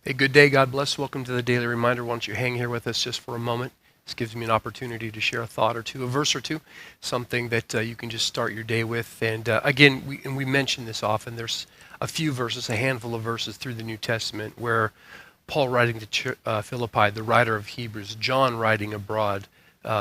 Hey, good day. God bless. Welcome to the Daily Reminder. Why don't you hang here with us just for a moment? This gives me an opportunity to share a thought or two, a verse or two, something that you can just start your day with. And again, we mention this often. There's a few verses, a handful of verses through the New Testament where Paul writing to Philippi, the writer of Hebrews, John writing abroad,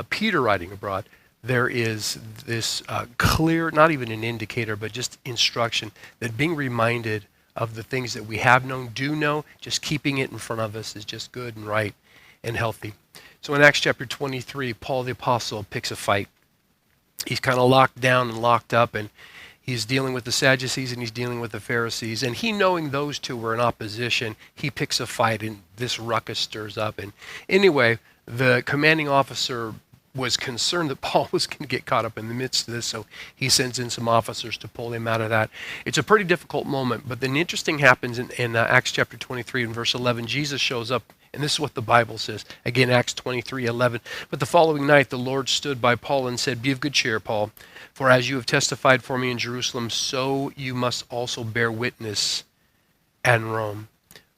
Peter writing abroad, there is this clear, not even an indicator, but just instruction that being reminded of the things that we have known, do know, just keeping it in front of us is just good and right and healthy. So in Acts chapter 23, Paul the Apostle picks a fight. He's kind of locked down and locked up, and he's dealing with the Sadducees and he's dealing with the Pharisees. And he, knowing those two were in opposition, he picks a fight, and this ruckus stirs up. And anyway, the commanding officer was concerned that Paul was going to get caught up in the midst of this, so he sends in some officers to pull him out of that. It's a pretty difficult moment, but then interesting happens in Acts chapter 23 and verse 11. Jesus shows up, and this is what the Bible says. Again, Acts 23:11. But the following night the Lord stood by Paul and said, "Be of good cheer, Paul, for as you have testified for me in Jerusalem, so you must also bear witness in Rome."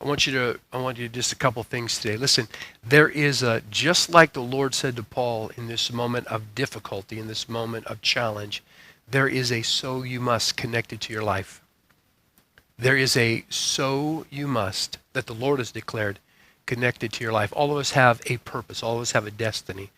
I want you to just a couple things today. Listen, there is just like the Lord said to Paul in this moment of difficulty, in this moment of challenge, there is a "so you must" connected to your life. There is a "so you must" that the Lord has declared connected to your life. All of us have a purpose. All of us have a destiny.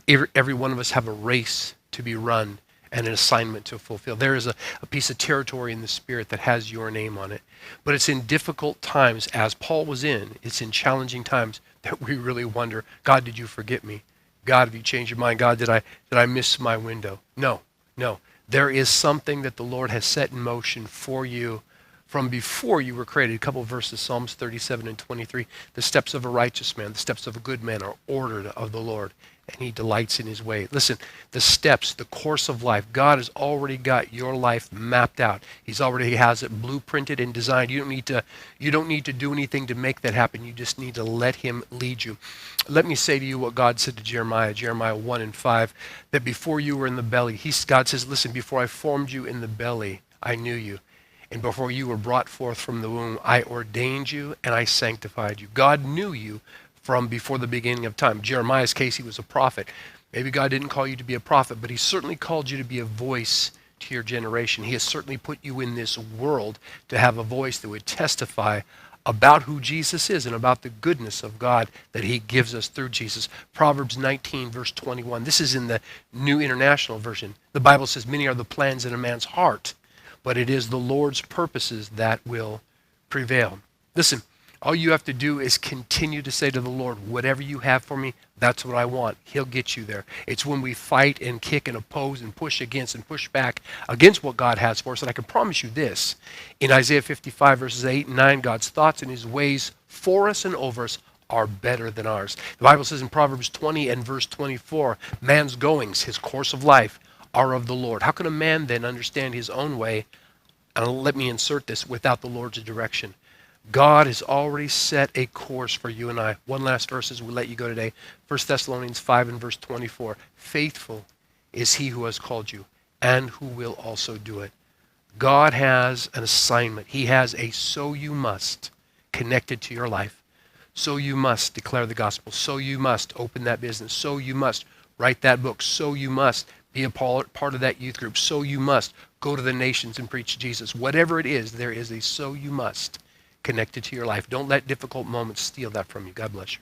Every one of us have a race to be run and an assignment to fulfill. There is a piece of territory in the Spirit that has your name on it. But it's in difficult times, as Paul was in, it's in challenging times that we really wonder, God, did you forget me? God, have you changed your mind? God, did I miss my window? No, no. There is something that the Lord has set in motion for you from before you were created. A couple of verses, Psalms 37 and 23. The steps of a righteous man, the steps of a good man are ordered of the Lord, and he delights in his way. Listen, the steps, the course of life, God has already got your life mapped out. He's already has it blueprinted and designed. You don't need to do anything to make that happen. You just need to let him lead you. Let me say to you what God said to Jeremiah 1 and 5, that before you were in the belly, God says, listen, before I formed you in the belly, I knew you. And before you were brought forth from the womb, I ordained you and I sanctified you. God knew you from before the beginning of time. Jeremiah's case, he was a prophet. Maybe God didn't call you to be a prophet, but he certainly called you to be a voice to your generation. He has certainly put you in this world to have a voice that would testify about who Jesus is and about the goodness of God that he gives us through Jesus. Proverbs 19, verse 21. This is in the New International Version. The Bible says, many are the plans in a man's heart, but it is the Lord's purposes that will prevail. Listen, all you have to do is continue to say to the Lord, whatever you have for me, that's what I want. He'll get you there. It's when we fight and kick and oppose and push against and push back against what God has for us. And I can promise you this, in Isaiah 55, verses 8 and 9, God's thoughts and his ways for us and over us are better than ours. The Bible says in Proverbs 20 and verse 24, man's goings, his course of life, are of the Lord. How can a man then understand his own way? And let me insert this, without the Lord's direction. God has already set a course for you and I. One last verse as we let you go today. 1 Thessalonians 5 and verse 24. Faithful is he who has called you and who will also do it. God has an assignment. He has a "so you must" connected to your life. So you must declare the gospel. So you must open that business. So you must write that book. So you must be a part of that youth group. So you must go to the nations and preach Jesus. Whatever it is, there is a "so you must" connected to your life. Don't let difficult moments steal that from you. God bless you.